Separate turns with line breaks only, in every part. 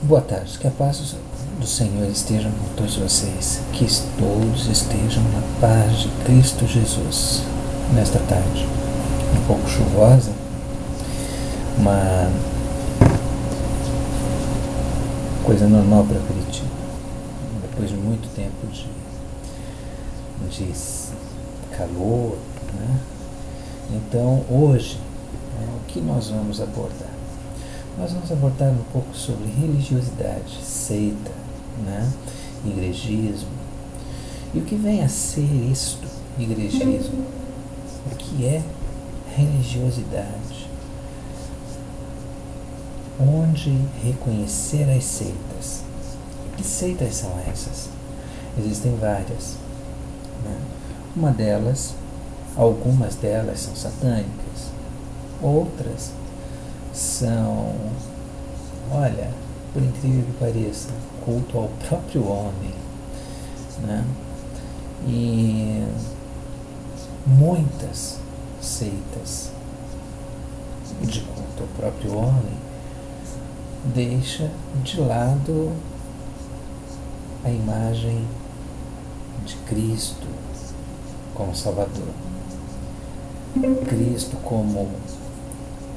Boa tarde, que a paz do Senhor esteja com todos vocês, que todos estejam na paz de Cristo Jesus. Nesta tarde, um pouco chuvosa, uma coisa normal para Curitiba, depois de muito tempo de calor, né? Então, hoje, o que nós vamos abordar? Nós vamos abordar um pouco sobre religiosidade, seita, né? Igrejismo. E o que vem a ser isto, igrejismo? O que é religiosidade? Onde reconhecer as seitas? Que seitas são essas? Existem várias, né? Algumas delas são satânicas, outras são, olha, por incrível que pareça, culto ao próprio homem, né? E muitas seitas de culto ao próprio homem deixa de lado a imagem de Cristo como Salvador, Cristo como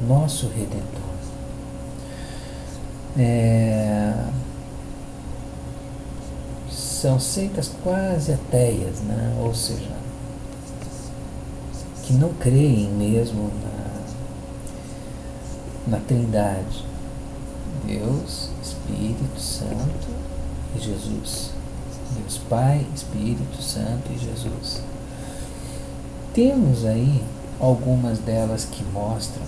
nosso Redentor. São seitas quase ateias, né? Ou seja, que não creem mesmo na Trindade, Deus, Espírito Santo e Jesus. Deus Pai, Espírito Santo e Jesus. Temos aí algumas delas que mostram,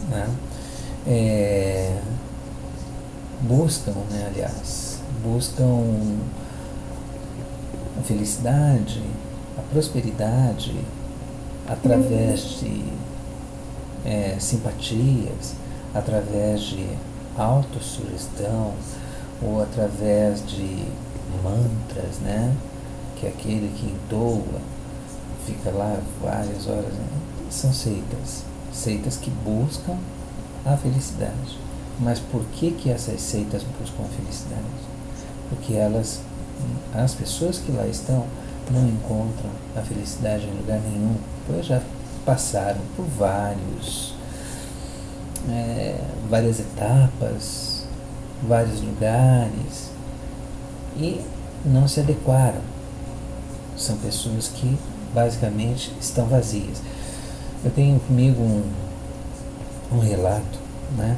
né? Buscam a felicidade, a prosperidade através de simpatias, através de autossugestão ou através de mantras, né? Que é aquele que entoa, fica lá várias horas, né? São seitas que buscam a felicidade. Mas por que essas seitas buscam a felicidade? Porque as pessoas que lá estão não encontram a felicidade em lugar nenhum, pois já passaram por várias etapas, vários lugares e não se adequaram. São pessoas que basicamente estão vazias. Eu tenho comigo um relato, né,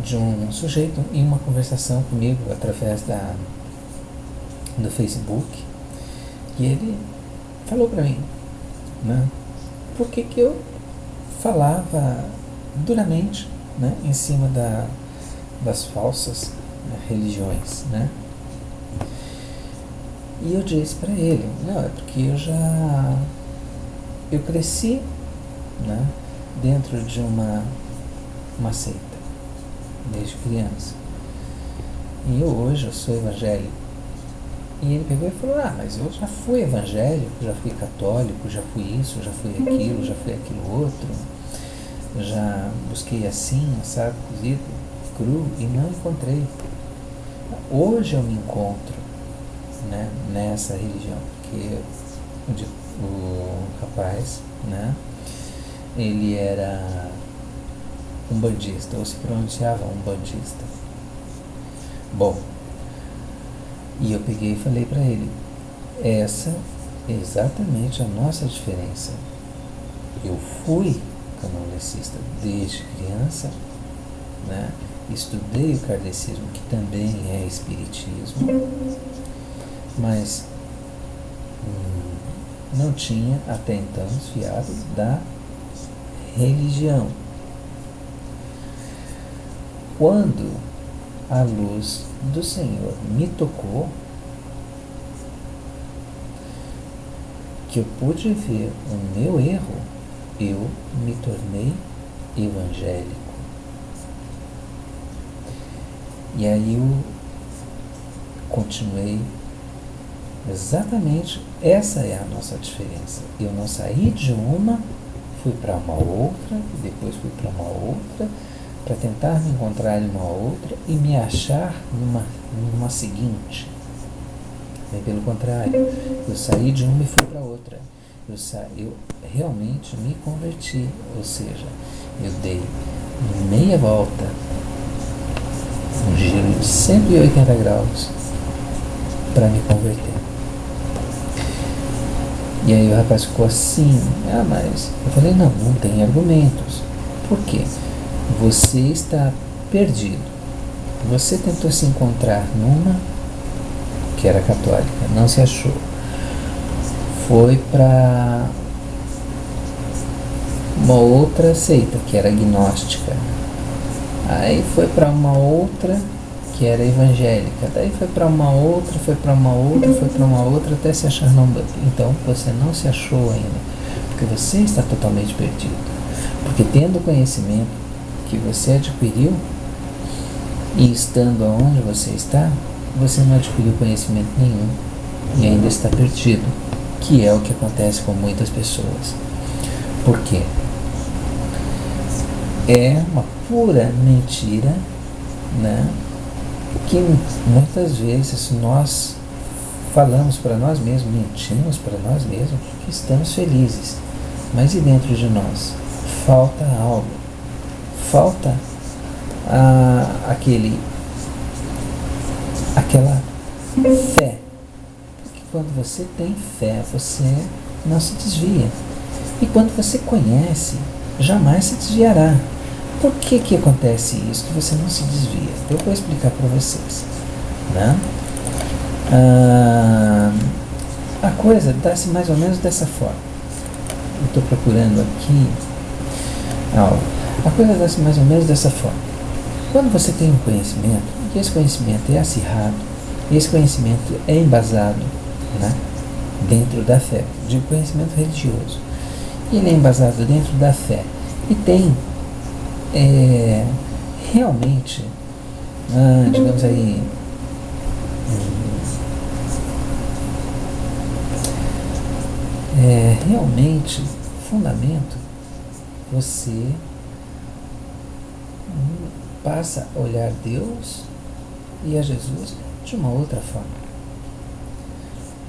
de um sujeito em uma conversação comigo através do Facebook, e ele falou para mim, né, por que eu falava duramente, né, em cima das falsas, né, religiões, né? E eu disse para ele, não, é porque eu cresci, né, dentro de uma seita, desde criança. E hoje eu sou evangélico. E ele pegou e falou, mas eu já fui evangélico, já fui católico, já fui isso, já fui aquilo, já fui aquilo outro. Já busquei assim, assado, cozido, cru, e não encontrei. Hoje eu me encontro, né, nessa religião, porque o rapaz, né, ele era umbandista, ou se pronunciava umbandista. Bom, e eu peguei e falei para ele, essa é exatamente a nossa diferença. Eu fui candomblecista desde criança, né? Estudei o kardecismo, que também é espiritismo, mas não tinha até então desviado da religião. Quando a luz do Senhor me tocou, que eu pude ver o meu erro, eu me tornei evangélico. E aí eu continuei exatamente, essa é a nossa diferença. Eu não saí de uma, fui para uma outra, depois fui para uma outra, para tentar me encontrar em uma outra e me achar numa seguinte. Bem pelo contrário, eu saí de uma e fui para outra. Eu realmente me converti, ou seja, eu dei meia volta, um giro de 180 graus para me converter. E aí o rapaz ficou assim, mas eu falei, não tem argumentos. Por quê? Você está perdido. Você tentou se encontrar numa que era católica, não se achou. Foi para uma outra seita, que era agnóstica. Aí foi para uma outra que era evangélica. Daí foi para uma outra, foi para uma outra, foi para uma outra, até se achar na Umbanda. Então você não se achou ainda, porque você está totalmente perdido. Porque tendo o conhecimento que você adquiriu, e estando onde você está, você não adquiriu conhecimento nenhum e ainda está perdido, que é o que acontece com muitas pessoas. Por quê? É uma pura mentira, né? Que muitas vezes nós falamos para nós mesmos, mentimos para nós mesmos que estamos felizes, mas e dentro de nós? Falta algo, falta aquela fé, porque quando você tem fé, você não se desvia, e quando você conhece, jamais se desviará. Por que acontece isso, que você não se desvia? Eu vou explicar para vocês, né? A coisa dá-se mais ou menos dessa forma. Eu estou procurando aqui algo. A coisa dá-se mais ou menos dessa forma. Quando você tem um conhecimento, e esse conhecimento é acirrado, e esse conhecimento é embasado, né, dentro da fé, de conhecimento religioso, e ele é embasado dentro da fé, e tem realmente, digamos aí, realmente fundamento, você passa a olhar Deus e a Jesus de uma outra forma,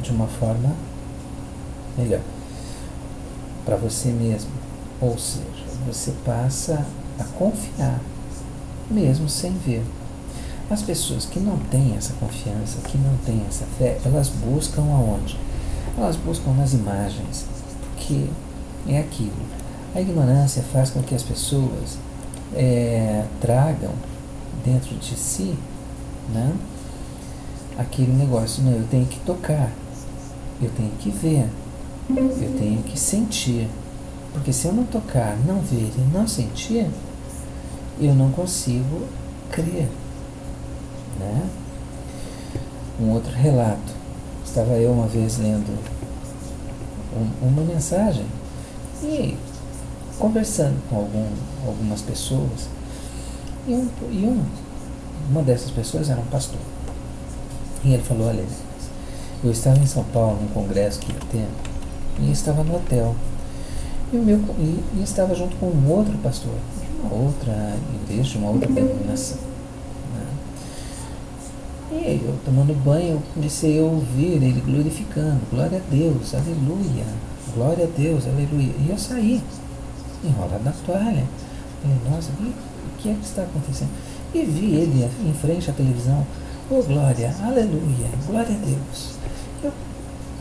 de uma forma melhor para você mesmo, ou seja, você passa a confiar mesmo sem ver. As pessoas que não têm essa confiança, que não têm essa fé, elas buscam aonde? Elas buscam nas imagens, porque é aquilo. A ignorância faz com que as pessoas tragam dentro de si, né, aquele negócio, não, eu tenho que tocar, eu tenho que ver, eu tenho que sentir, porque se eu não tocar, não ver e não sentir, eu não consigo crer, né? Um outro relato, estava eu uma vez lendo uma mensagem e conversando com algumas pessoas, e uma dessas pessoas era um pastor, e ele falou, olha, eu estava em São Paulo num congresso que ia ter, e estava no hotel, e estava junto com um outro pastor de uma outra igreja, de uma outra denominação, né? E aí eu tomando banho, eu comecei a ouvir ele glorificando, glória a Deus, aleluia, glória a Deus, aleluia, e eu saí enrolado na toalha. Falei, nossa, o que é que está acontecendo? E vi ele em frente à televisão, oh glória, aleluia, glória a Deus. Eu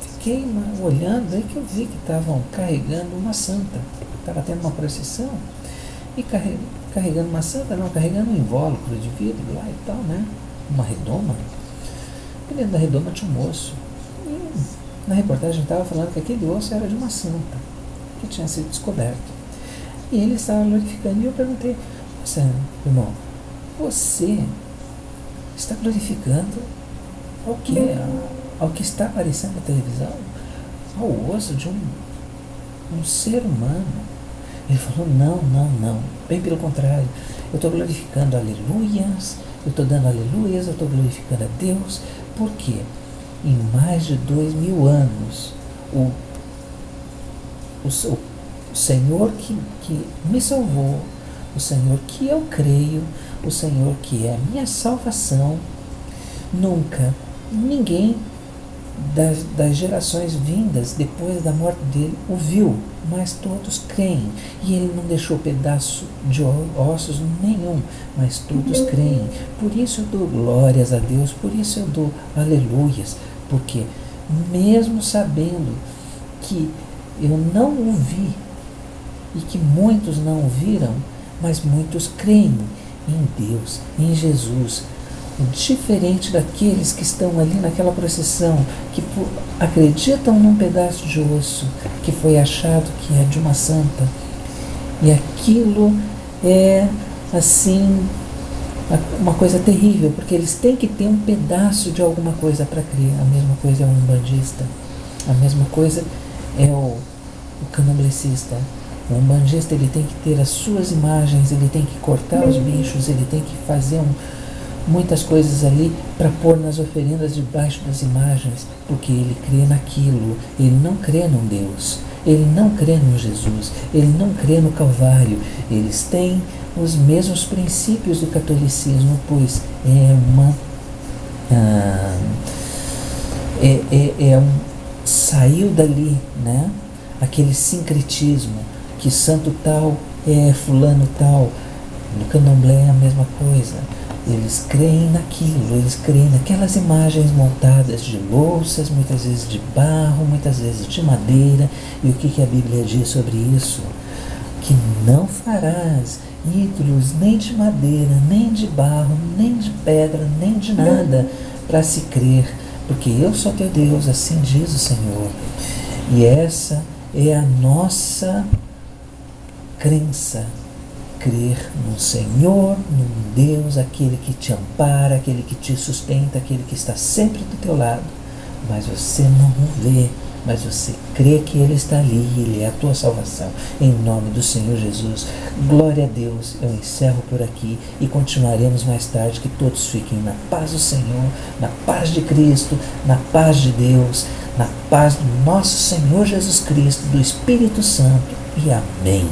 fiquei olhando, aí que eu vi que estavam carregando uma santa, estava tendo uma procissão, e carregando uma santa, não, carregando um invólucro de vidro lá e tal, né, uma redoma, e dentro da redoma tinha um osso, e na reportagem estava falando que aquele osso era de uma santa, que tinha sido descoberto. E ele estava glorificando, e eu perguntei, nossa, irmão, você está glorificando ao que? Ao que está aparecendo na televisão? Ao osso de um ser humano? Ele falou, não, bem pelo contrário, eu estou glorificando aleluias, eu estou dando aleluias, eu estou glorificando a Deus, porque em mais de 2000 anos, o Senhor que me salvou, o Senhor que eu creio, o Senhor que é a minha salvação. Nunca ninguém das gerações vindas depois da morte dele o viu, mas todos creem. E ele não deixou pedaço de ossos nenhum, mas todos creem. Por isso eu dou glórias a Deus, por isso eu dou aleluias, porque mesmo sabendo que eu não o vi e que muitos não o viram, mas muitos creem em Deus, em Jesus. Diferente daqueles que estão ali naquela procissão, que acreditam num pedaço de osso que foi achado que é de uma santa, e aquilo é assim uma coisa terrível, porque eles têm que ter um pedaço de alguma coisa para crer. A mesma coisa é o umbandista, a mesma coisa é o candomblecista. O umbandista, ele tem que ter as suas imagens, ele tem que cortar os bichos, ele tem que fazer muitas coisas ali para pôr nas oferendas debaixo das imagens, porque ele crê naquilo. Ele não crê num Deus, ele não crê num Jesus, ele não crê no Calvário. Eles têm os mesmos princípios do catolicismo, pois saiu dali, né? Aquele sincretismo, que santo tal é fulano tal. No candomblé é a mesma coisa. Eles creem naquilo, eles creem naquelas imagens montadas de louças, muitas vezes de barro, muitas vezes de madeira. E o que a Bíblia diz sobre isso? Que não farás ídolos nem de madeira, nem de barro, nem de pedra, nem de nada, para se crer, porque eu sou teu Deus, assim diz o Senhor. E essa é a nossa crença. Crer no Senhor, num Deus, aquele que te ampara, aquele que te sustenta, aquele que está sempre do teu lado. Mas você não o vê, mas você crê que Ele está ali e Ele é a tua salvação. Em nome do Senhor Jesus, glória a Deus. Eu encerro por aqui e continuaremos mais tarde. Que todos fiquem na paz do Senhor, na paz de Cristo, na paz de Deus, na paz do nosso Senhor Jesus Cristo, do Espírito Santo. E amém.